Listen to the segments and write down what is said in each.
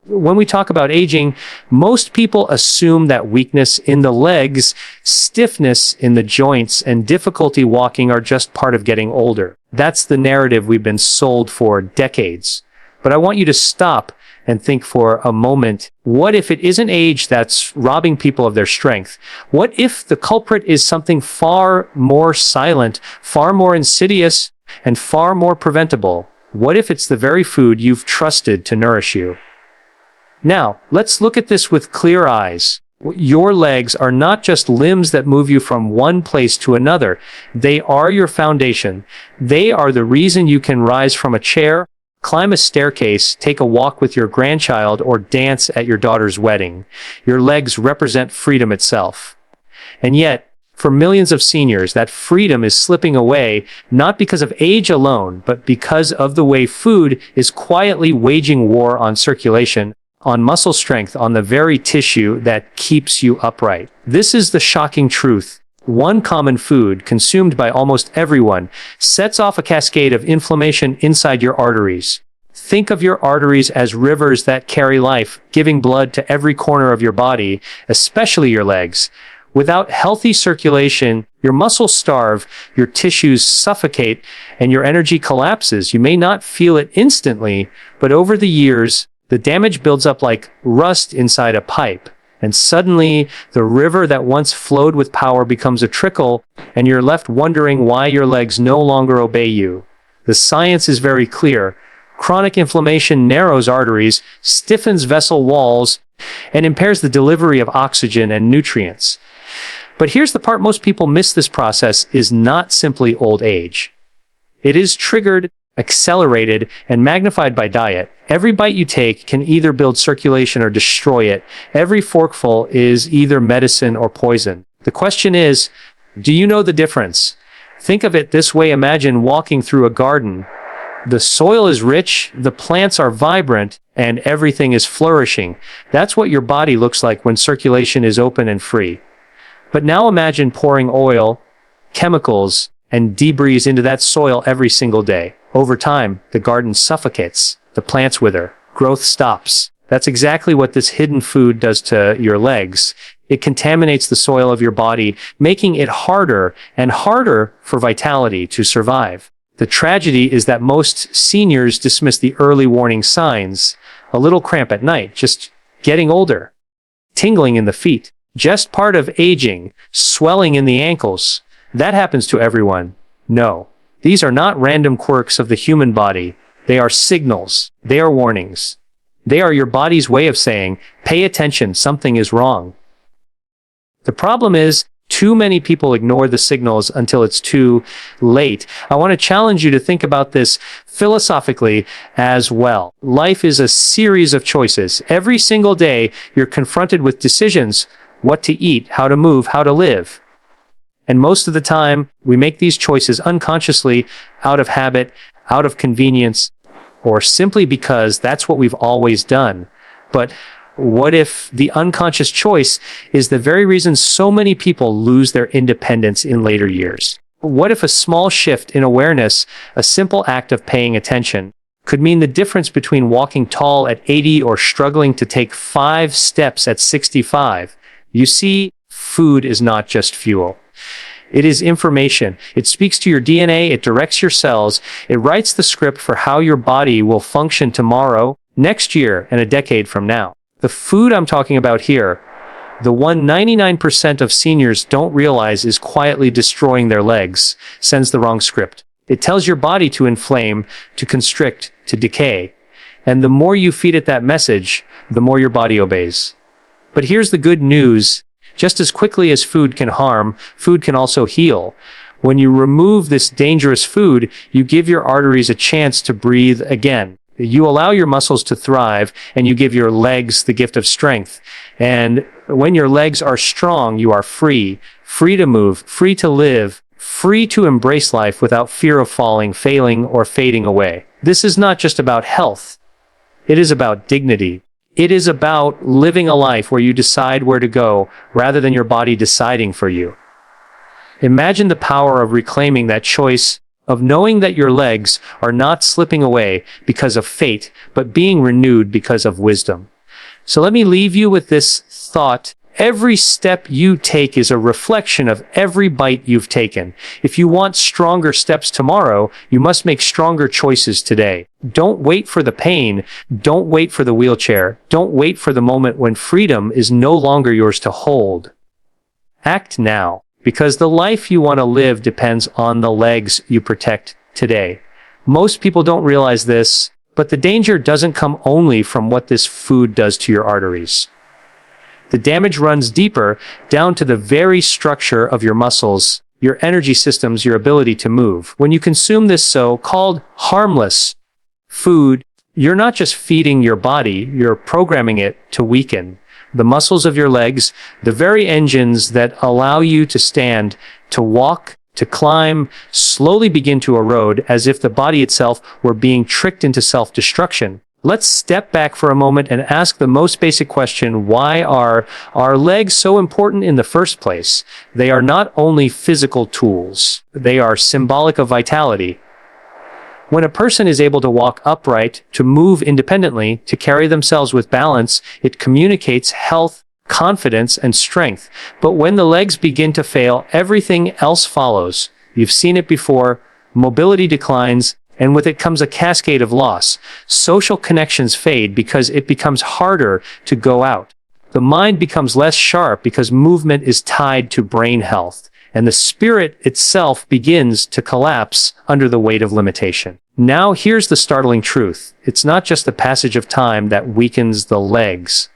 When we talk about aging, most people assume that weakness in the legs, stiffness in the joints, and difficulty walking are just part of getting older. That's the narrative we've been sold for decades. But I want you to stop and think for a moment, what if it isn't age that's robbing people of their strength? What if the culprit is something far more silent, far more insidious, and far more preventable? What if it's the very food you've trusted to nourish you? Now, let's look at this with clear eyes. Your legs are not just limbs that move you from one place to another. They are your foundation. They are the reason you can rise from a chair, climb a staircase, take a walk with your grandchild, or dance at your daughter's wedding. Your legs represent freedom itself. And yet, for millions of seniors, that freedom is slipping away, not because of age alone, but because of the way food is quietly waging war on circulation, on muscle strength, on the very tissue that keeps you upright. This is the shocking truth. One common food, consumed by almost everyone, sets off a cascade of inflammation inside your arteries. Think of your arteries as rivers that carry life, giving blood to every corner of your body, especially your legs. Without healthy circulation, your muscles starve, your tissues suffocate, and your energy collapses. You may not feel it instantly, but over the years, the damage builds up like rust inside a pipe. And suddenly, the river that once flowed with power becomes a trickle, and you're left wondering why your legs no longer obey you. The science is very clear. Chronic inflammation narrows arteries, stiffens vessel walls, and impairs the delivery of oxygen and nutrients. But here's the part most people miss: this process is not simply old age. It is triggered, accelerated, and magnified by diet. Every bite you take can either build circulation or destroy it. Every forkful is either medicine or poison. The question is, do you know the difference? Think of it this way. Imagine walking through a garden. The soil is rich, the plants are vibrant, and everything is flourishing. That's what your body looks like when circulation is open and free. But now imagine pouring oil, chemicals, and debris into that soil every single day. Over time, the garden suffocates, the plants wither, growth stops. That's exactly what this hidden food does to your legs. It contaminates the soil of your body, making it harder and harder for vitality to survive. The tragedy is that most seniors dismiss the early warning signs. A little cramp at night, just getting older. Tingling in the feet, just part of aging. Swelling in the ankles, that happens to everyone. No. These are not random quirks of the human body. They are signals. They are warnings. They are your body's way of saying, pay attention, something is wrong. The problem is, too many people ignore the signals until it's too late. I want to challenge you to think about this philosophically as well. Life is a series of choices. Every single day, you're confronted with decisions: what to eat, how to move, how to live. And most of the time, we make these choices unconsciously, out of habit, out of convenience, or simply because that's what we've always done. But what if the unconscious choice is the very reason so many people lose their independence in later years? What if a small shift in awareness, a simple act of paying attention, could mean the difference between walking tall at 80 or struggling to take 5 steps at 65? You see, food is not just fuel. It is information. It speaks to your DNA, it directs your cells, it writes the script for how your body will function tomorrow, next year, and a decade from now. The food I'm talking about here, the one 99% of seniors don't realize is quietly destroying their legs, sends the wrong script. It tells your body to inflame, to constrict, to decay. And the more you feed it that message, the more your body obeys. But here's the good news. Just as quickly as food can harm, food can also heal. When you remove this dangerous food, you give your arteries a chance to breathe again. You allow your muscles to thrive, and you give your legs the gift of strength. And when your legs are strong, you are free. Free to move, free to live, free to embrace life without fear of falling, failing, or fading away. This is not just about health. It is about dignity. It is about living a life where you decide where to go, rather than your body deciding for you. Imagine the power of reclaiming that choice, of knowing that your legs are not slipping away because of fate, but being renewed because of wisdom. So let me leave you with this thought. Every step you take is a reflection of every bite you've taken. If you want stronger steps tomorrow, you must make stronger choices today. Don't wait for the pain. Don't wait for the wheelchair. Don't wait for the moment when freedom is no longer yours to hold. Act now, because the life you want to live depends on the legs you protect today. Most people don't realize this, but the danger doesn't come only from what this food does to your arteries. The damage runs deeper, down to the very structure of your muscles, your energy systems, your ability to move. When you consume this so-called harmless food, you're not just feeding your body, you're programming it to weaken. The muscles of your legs, the very engines that allow you to stand, to walk, to climb, slowly begin to erode as if the body itself were being tricked into self-destruction. Let's step back for a moment and ask the most basic question: why are our legs so important in the first place? They are not only physical tools, they are symbolic of vitality. When a person is able to walk upright, to move independently, to carry themselves with balance, it communicates health, confidence, and strength. But when the legs begin to fail, everything else follows. You've seen it before. Mobility declines, and with it comes a cascade of loss. Social connections fade because it becomes harder to go out. The mind becomes less sharp because movement is tied to brain health, and the spirit itself begins to collapse under the weight of limitation. Now here's the startling truth. It's not just the passage of time that weakens the legs.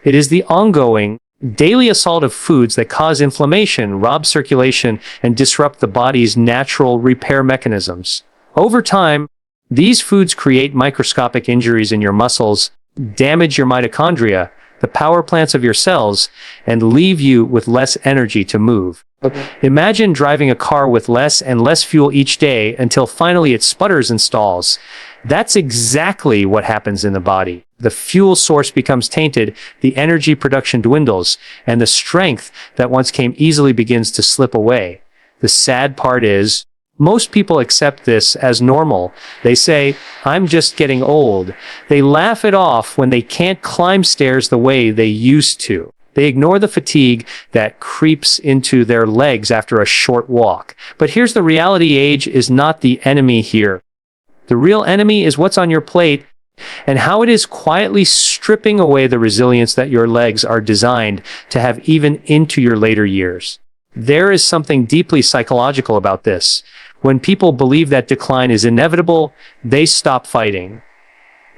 It is the ongoing, daily assault of foods that cause inflammation, rob circulation, and disrupt the body's natural repair mechanisms. Over time, these foods create microscopic injuries in your muscles, damage your mitochondria, the power plants of your cells, and leave you with less energy to move. Imagine driving a car with less and less fuel each day until finally it sputters and stalls. That's exactly what happens in the body. The fuel source becomes tainted, the energy production dwindles, and the strength that once came easily begins to slip away. The sad part is, most people accept this as normal. They say, "I'm just getting old." They laugh it off when they can't climb stairs the way they used to. They ignore the fatigue that creeps into their legs after a short walk. But here's the reality: age is not the enemy here. The real enemy is what's on your plate and how it is quietly stripping away the resilience that your legs are designed to have even into your later years. There is something deeply psychological about this. When people believe that decline is inevitable, they stop fighting.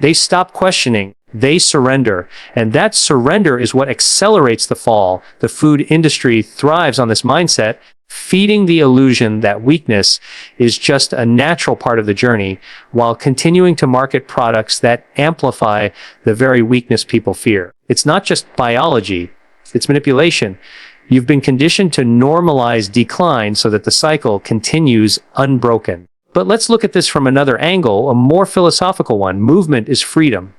They stop questioning. They surrender. And that surrender is what accelerates the fall. The food industry thrives on this mindset, feeding the illusion that weakness is just a natural part of the journey, while continuing to market products that amplify the very weakness people fear. It's not just biology, it's manipulation. You've been conditioned to normalize decline so that the cycle continues unbroken. But let's look at this from another angle, a more philosophical one. Movement is freedom.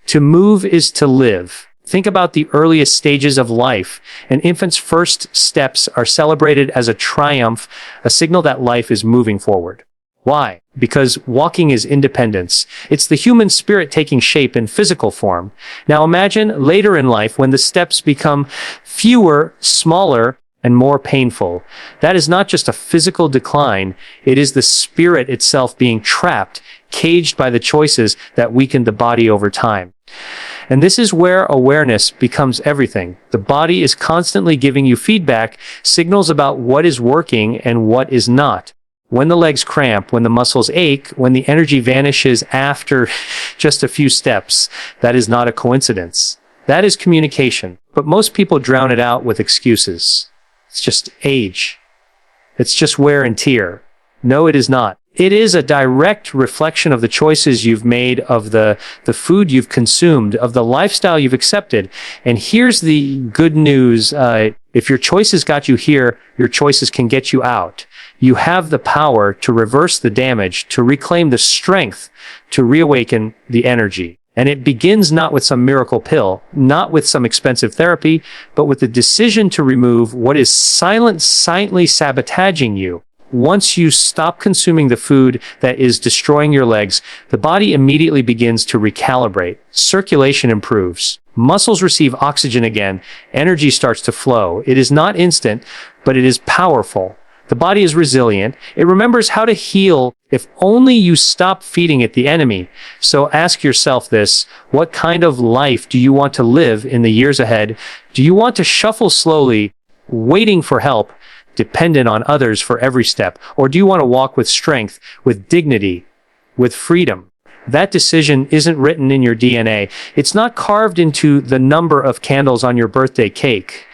To move is to live. Think about the earliest stages of life. An infant's first steps are celebrated as a triumph, a signal that life is moving forward. Why? Because walking is independence. It's the human spirit taking shape in physical form. Now imagine later in life when the steps become fewer, smaller, and more painful. That is not just a physical decline. It is the spirit itself being trapped, caged by the choices that weaken the body over time. And this is where awareness becomes everything. The body is constantly giving you feedback, signals about what is working and what is not. When the legs cramp, when the muscles ache, when the energy vanishes after just a few steps, that is not a coincidence. That is communication. But most people drown it out with excuses. It's just age. It's just wear and tear. No, it is not. It is a direct reflection of the choices you've made, of the food you've consumed, of the lifestyle you've accepted. And here's the good news. If your choices got you here, your choices can get you out. You have the power to reverse the damage, to reclaim the strength, to reawaken the energy. And it begins not with some miracle pill, not with some expensive therapy, but with the decision to remove what is silently sabotaging you. Once you stop consuming the food that is destroying your legs, the body immediately begins to recalibrate. Circulation improves. Muscles receive oxygen again. Energy starts to flow. It is not instant, but it is powerful. The body is resilient. It remembers how to heal if only you stop feeding it the enemy. So ask yourself this: what kind of life do you want to live in the years ahead? Do you want to shuffle slowly, waiting for help, dependent on others for every step? Or do you want to walk with strength, with dignity, with freedom? That decision isn't written in your DNA. It's not carved into the number of candles on your birthday cake.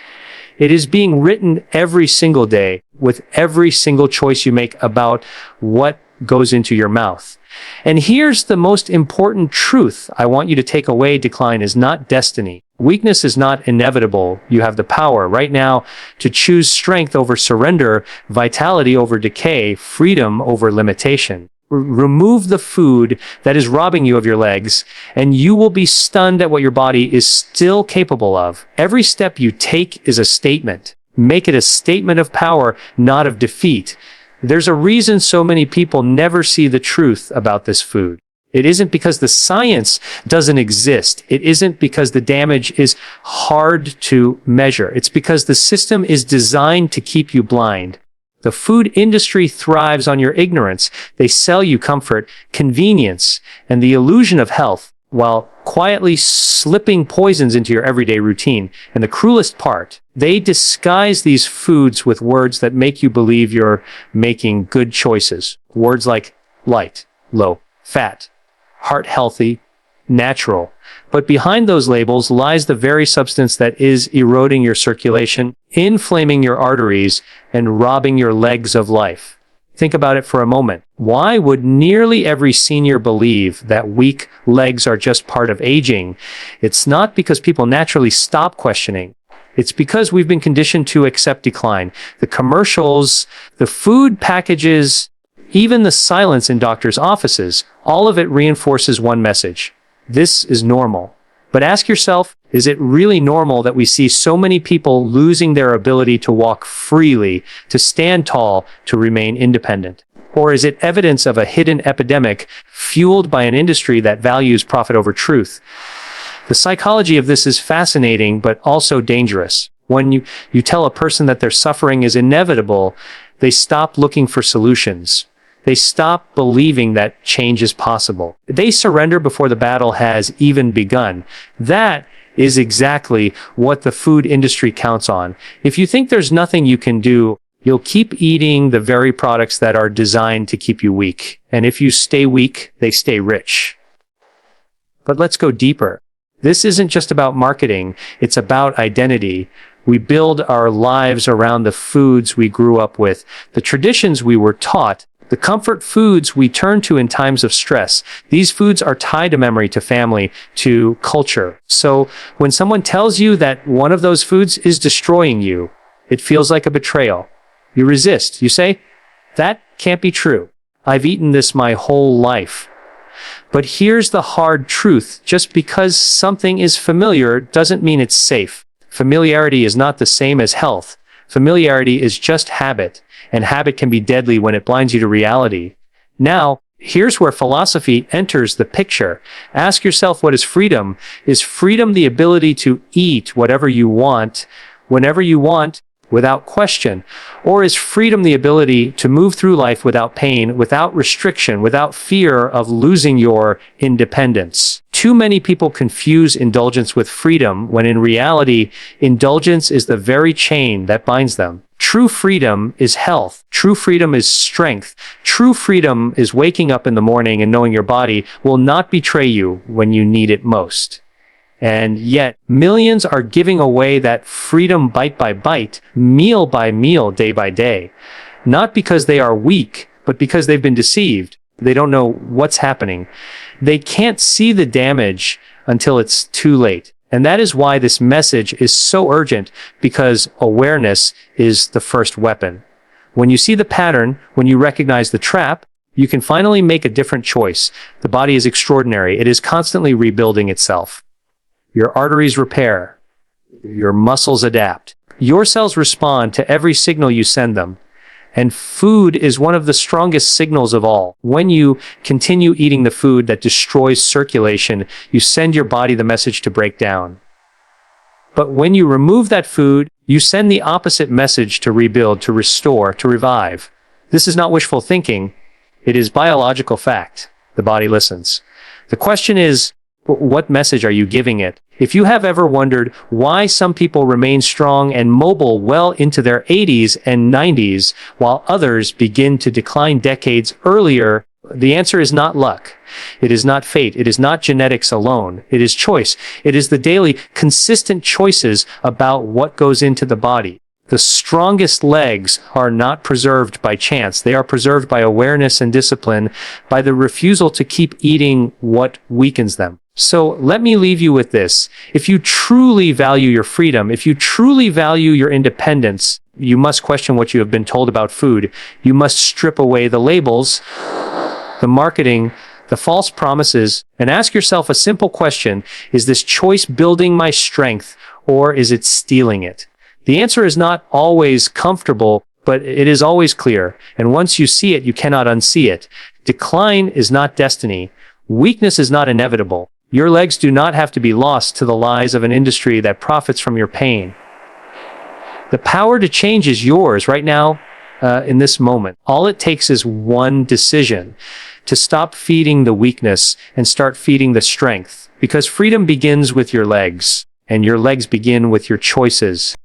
It is being written every single day with every single choice you make about what goes into your mouth. And here's the most important truth I want you to take away: decline is not destiny. Weakness is not inevitable. You have the power right now to choose strength over surrender, vitality over decay, freedom over limitation. Remove the food that is robbing you of your legs, and you will be stunned at what your body is still capable of. Every step you take is a statement. Make it a statement of power, not of defeat. There's a reason so many people never see the truth about this food. It isn't because the science doesn't exist. It isn't because the damage is hard to measure. It's because the system is designed to keep you blind. The food industry thrives on your ignorance. They sell you comfort, convenience, and the illusion of health, while quietly slipping poisons into your everyday routine. And the cruelest part, they disguise these foods with words that make you believe you're making good choices. Words like light, low, fat, heart healthy, natural. But behind those labels lies the very substance that is eroding your circulation, inflaming your arteries, and robbing your legs of life. Think about it for a moment. Why would nearly every senior believe that weak legs are just part of aging? It's not because people naturally stop questioning. It's because we've been conditioned to accept decline. The commercials, the food packages, even the silence in doctors' offices, all of it reinforces one message: this is normal. But ask yourself, is it really normal that we see so many people losing their ability to walk freely, to stand tall, to remain independent? Or is it evidence of a hidden epidemic fueled by an industry that values profit over truth? The psychology of this is fascinating, but also dangerous. When you tell a person that their suffering is inevitable, they stop looking for solutions. They stop believing that change is possible. They surrender before the battle has even begun. That is exactly what the food industry counts on. If you think there's nothing you can do, you'll keep eating the very products that are designed to keep you weak. And if you stay weak, they stay rich. But let's go deeper. This isn't just about marketing. It's about identity. We build our lives around the foods we grew up with, the traditions we were taught, the comfort foods we turn to in times of stress. These foods are tied to memory, to family, to culture. So when someone tells you that one of those foods is destroying you, it feels like a betrayal. You resist. You say, that can't be true. I've eaten this my whole life. But here's the hard truth. Just because something is familiar doesn't mean it's safe. Familiarity is not the same as health. Familiarity is just habit, and habit can be deadly when it blinds you to reality. Now, here's where philosophy enters the picture. Ask yourself, what is freedom? Is freedom the ability to eat whatever you want, whenever you want, without question? Or is freedom the ability to move through life without pain, without restriction, without fear of losing your independence? Too many people confuse indulgence with freedom, when in reality, indulgence is the very chain that binds them. True freedom is health. True freedom is strength. True freedom is waking up in the morning and knowing your body will not betray you when you need it most. And yet, millions are giving away that freedom bite by bite, meal by meal, day by day. Not because they are weak, but because they've been deceived. They don't know what's happening. They can't see the damage until it's too late. And that is why this message is so urgent, because awareness is the first weapon. When you see the pattern, when you recognize the trap, you can finally make a different choice. The body is extraordinary. It is constantly rebuilding itself. Your arteries repair. Your muscles adapt. Your cells respond to every signal you send them. And food is one of the strongest signals of all. When you continue eating the food that destroys circulation, you send your body the message to break down. But when you remove that food, you send the opposite message to rebuild, to restore, to revive. This is not wishful thinking. It is biological fact. The body listens. The question is, what message are you giving it? If you have ever wondered why some people remain strong and mobile well into their 80s and 90s, while others begin to decline decades earlier, the answer is not luck. It is not fate. It is not genetics alone. It is choice. It is the daily, consistent choices about what goes into the body. The strongest legs are not preserved by chance. They are preserved by awareness and discipline, by the refusal to keep eating what weakens them. So let me leave you with this. If you truly value your freedom, if you truly value your independence, you must question what you have been told about food. You must strip away the labels, the marketing, the false promises, and ask yourself a simple question. Is this choice building my strength, or is it stealing it? The answer is not always comfortable, but it is always clear. And once you see it, you cannot unsee it. Decline is not destiny. Weakness is not inevitable. Your legs do not have to be lost to the lies of an industry that profits from your pain. The power to change is yours right now, in this moment. All it takes is one decision to stop feeding the weakness and start feeding the strength. Because freedom begins with your legs, and your legs begin with your choices.